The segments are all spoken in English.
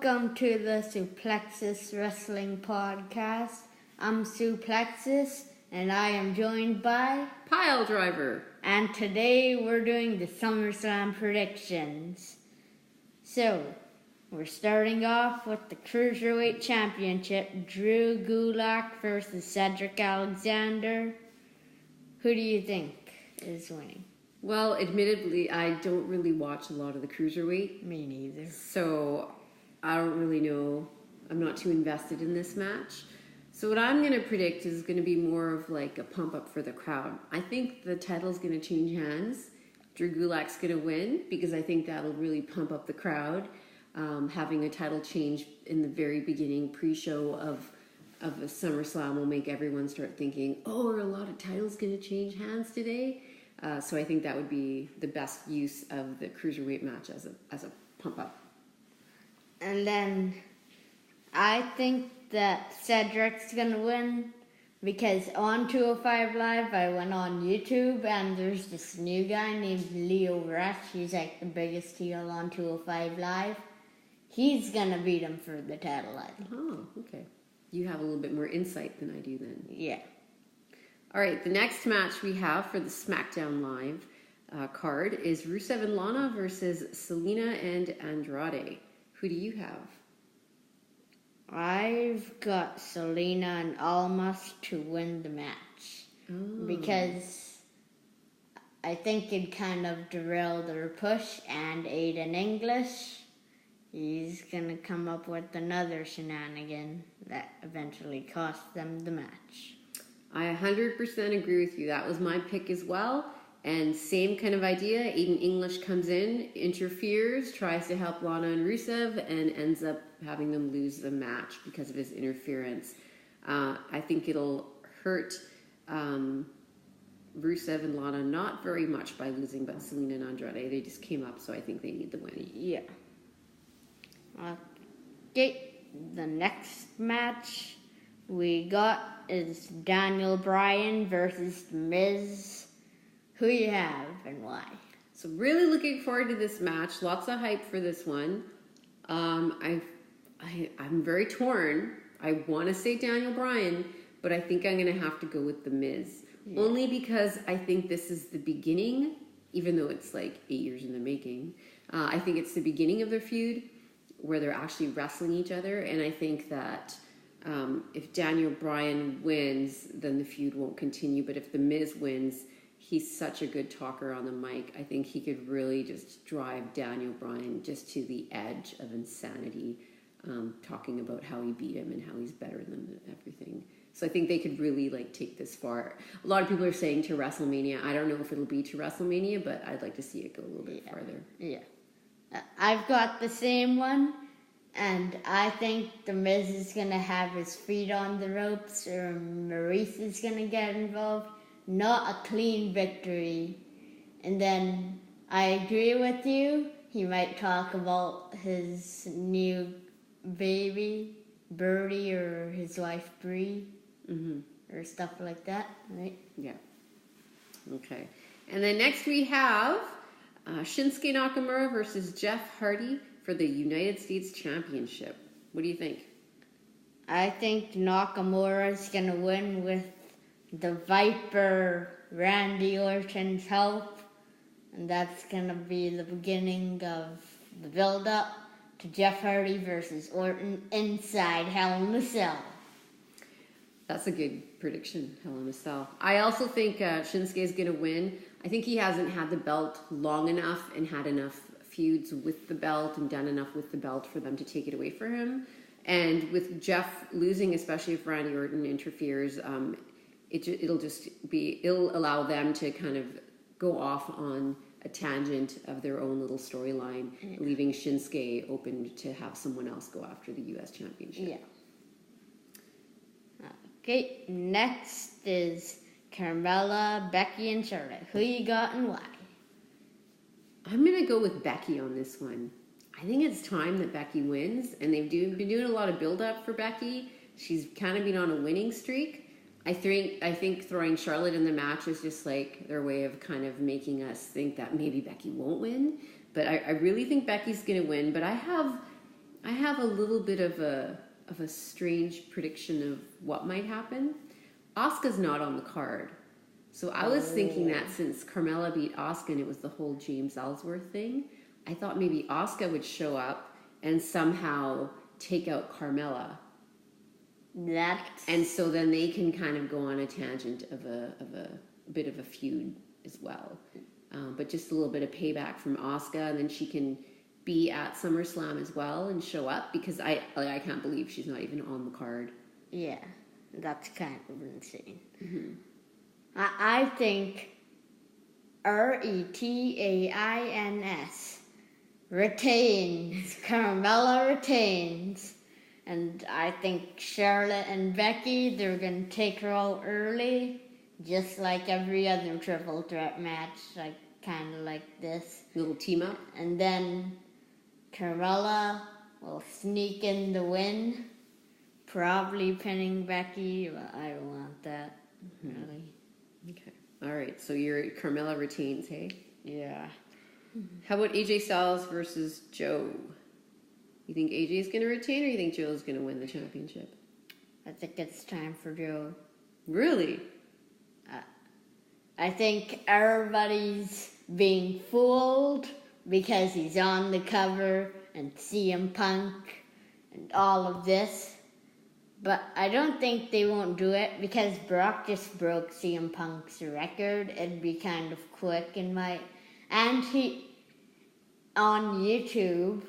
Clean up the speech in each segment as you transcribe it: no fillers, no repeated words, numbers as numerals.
Welcome to the Suplexis Wrestling Podcast. I'm Suplexis, and I am joined by Piledriver. And today we're doing the SummerSlam Predictions. So, we're starting off with the Cruiserweight Championship, Drew Gulak versus Cedric Alexander. Who do you think is winning? Well, admittedly, I don't really watch a lot of the Cruiserweight. Me neither. So, I don't really know. I'm not too invested in this match. So what I'm going to predict is going to be more of like a pump up for the crowd. I think the title's going to change hands. Drew Gulak's going to win because I think that'll really pump up the crowd. Having a title change in the very beginning, pre-show of a SummerSlam will make everyone start thinking, oh, are a lot of titles going to change hands today? So I think that would be the best use of the Cruiserweight match as a pump up. And then I think that Cedric's going to win because on 205 Live I went on YouTube and there's this new guy named Leo Rush. He's like the biggest heel on 205 Live. He's going to beat him for the title. Oh, okay. You have a little bit more insight than I do then. Yeah. All right, the next match we have for the SmackDown Live card is Rusev and Lana versus Selena and Andrade. Who do you have? I've got Selena and Almas to win the match. Because I think it kind of derailed their push, and Aiden English, he's going to come up with another shenanigan that eventually cost them the match. I 100% agree with you. That was my pick as well. And same kind of idea. Aiden English comes in, interferes, tries to help Lana and Rusev, and ends up having them lose the match because of his interference. I think it'll hurt Rusev and Lana not very much by losing, but Selena and Andrade, they just came up, so I think they need the win. Yeah. Okay, the next match we got is Daniel Bryan versus The Miz. Who you have and why? So really looking forward to this match. Lots of hype for this one. I'm very torn. I want to say Daniel Bryan, but I think I'm going to have to go with The Miz. Yeah. Only because I think this is the beginning, even though it's like 8 years in the making. I think it's the beginning of their feud where they're actually wrestling each other. And I think that if Daniel Bryan wins, then the feud won't continue. But if The Miz wins, he's such a good talker on the mic. I think he could really just drive Daniel Bryan just to the edge of insanity, talking about how he beat him and how he's better than everything. So I think they could really take this far. A lot of people are saying to WrestleMania. I don't know if it'll be to WrestleMania, but I'd like to see it go a little bit farther. Yeah. I've got the same one, and I think The Miz is going to have his feet on the ropes, or Maurice is going to get involved. Not a clean victory. And then I agree with you. He might talk about his new baby, Birdie, or his wife, Bree, or stuff like that, right? Yeah. Okay. And then next we have Shinsuke Nakamura versus Jeff Hardy for the United States Championship. What do you think? I think Nakamura's going to win with the Viper Randy Orton's help. And that's going to be the beginning of the build-up to Jeff Hardy versus Orton inside Hell in a Cell. That's a good prediction, Hell in a Cell. I also think Shinsuke is going to win. I think he hasn't had the belt long enough and had enough feuds with the belt and done enough with the belt for them to take it away from him. And with Jeff losing, especially if Randy Orton interferes, it'll allow them to kind of go off on a tangent of their own little storyline, leaving Shinsuke open to have someone else go after the U.S. Championship. Yeah. Okay, next is Carmella, Becky, and Charlotte. Who you got and why? I'm going to go with Becky on this one. I think it's time that Becky wins, and they've been doing a lot of build-up for Becky. She's kind of been on a winning streak. I think throwing Charlotte in the match is just their way of kind of making us think that maybe Becky won't win. But I really think Becky's going to win. But I have I have a little bit of a strange prediction of what might happen. Asuka's not on the card. So I was thinking that since Carmella beat Asuka and it was the whole James Ellsworth thing, I thought maybe Asuka would show up and somehow take out Carmella. And so then they can kind of go on a tangent of a bit of a feud as well. But just a little bit of payback from Asuka, and then she can be at SummerSlam as well and show up, because I can't believe she's not even on the card. Yeah, that's kind of insane. Mm-hmm. I think Retains retains. Carmella retains. And I think Charlotte and Becky, they're going to take her out early, just like every other triple threat match, like kind of like this. Little team up. And then Carmella will sneak in the win, probably pinning Becky, but I don't want that, really. Okay. All right, so your Carmella retains, hey? Yeah. How about AJ Styles versus Joe? You think AJ is going to retain, or you think Joe's going to win the championship? I think it's time for Joe. Really? I think everybody's being fooled because he's on the cover and CM Punk and all of this. But I don't think they won't do it because Brock just broke CM Punk's record. It'd be kind of quick in my... And he... On YouTube...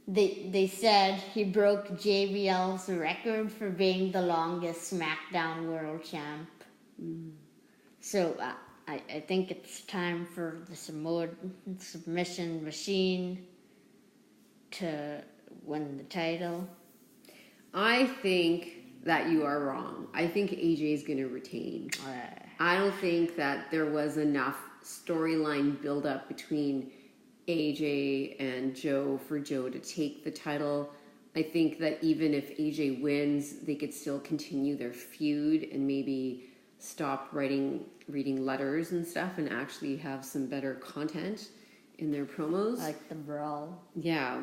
They said he broke JBL's record for being the longest SmackDown World Champ. So I think it's time for the Submission Machine to win the title. I think that you are wrong. I think AJ is going to retain. I don't think that there was enough storyline build-up between AJ and Joe for Joe to take the title. I think that even if AJ wins, they could still continue their feud and maybe stop reading letters and stuff and actually have some better content in their promos. Like the brawl. Yeah.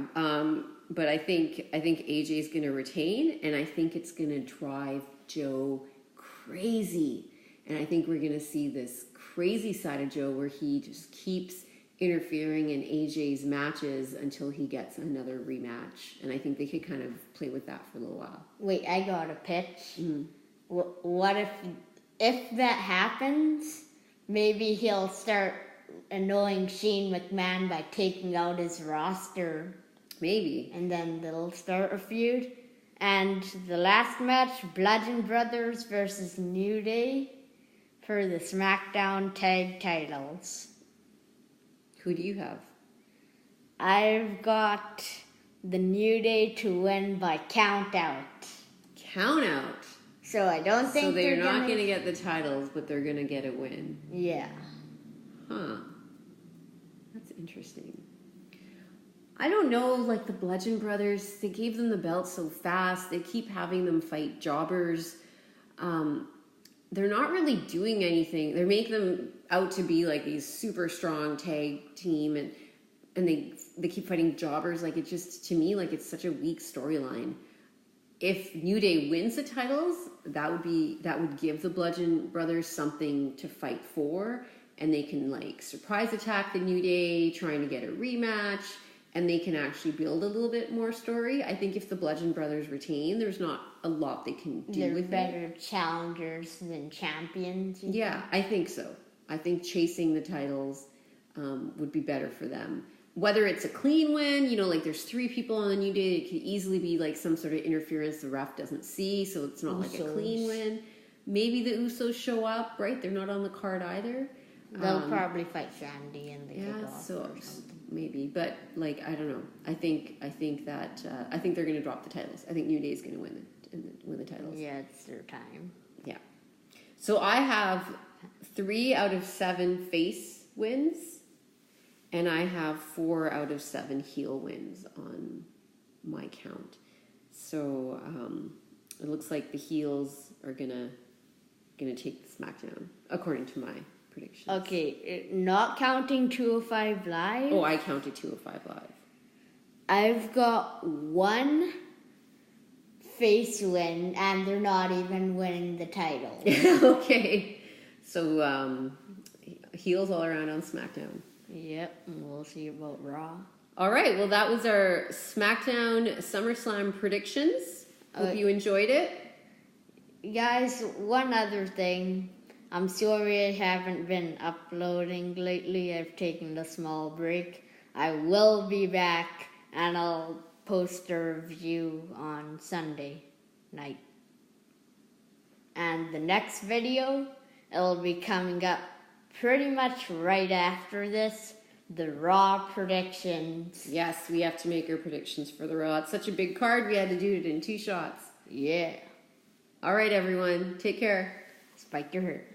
But I think AJ is going to retain, and I think it's going to drive Joe crazy. And I think we're going to see this crazy side of Joe where he just keeps interfering in AJ's matches until he gets another rematch. And I think they could kind of play with that for a little while. Wait, I got a pitch. Mm-hmm. What if that happens, maybe he'll start annoying Shane McMahon by taking out his roster. Maybe. And then they'll start a feud. And the last match, Bludgeon Brothers versus New Day for the SmackDown Tag Titles. Who do you have? I've got the New Day to win by count out. Count out? So I don't think so they're not going to get the titles, but they're going to get a win. Yeah. Huh. That's interesting. I don't know, like the Bludgeon Brothers, they gave them the belt so fast. They keep having them fight jobbers. They're not really doing anything. They make them out to be like these super strong tag team, and they keep fighting jobbers. Like, it just, to me, like, it's such a weak storyline. If New Day wins the titles, that would give the Bludgeon Brothers something to fight for, and they can like surprise attack the New Day, trying to get a rematch, and they can actually build a little bit more story. I think if the Bludgeon Brothers retain, there's not a lot they can do with it. They're better challengers than champions. Yeah, I think so. I think chasing the titles would be better for them. Whether it's a clean win, like there's 3 people on the New Day, it could easily be like some sort of interference the ref doesn't see, so it's not like a clean win. Maybe the Usos show up, right? They're not on the card either. They'll probably fight Sandy and the kickoff so or something. Maybe, but like I don't know. I think they're going to drop the titles. I think New Day is going to win the titles. Yeah, it's their time. Yeah. So I have 3 out of 7 face wins, and I have 4 out of 7 heel wins on my count. So it looks like the heels are gonna take the SmackDown according to my predictions. Okay, not counting 205 Live. Oh, I counted 205 Live. I've got one face win, and they're not even winning the title. Okay. So, heels all around on SmackDown. Yep, and we'll see about Raw. All right. Well, that was our SmackDown SummerSlam predictions. Hope you enjoyed it. Guys, one other thing. I'm sorry I haven't been uploading lately. I've taken a small break. I will be back, and I'll post a review on Sunday night. And the next video, it'll be coming up pretty much right after this. The Raw predictions. Yes, we have to make our predictions for the Raw. It's such a big card, we had to do it in 2 shots. Yeah. All right, everyone. Take care. Spike your hurt.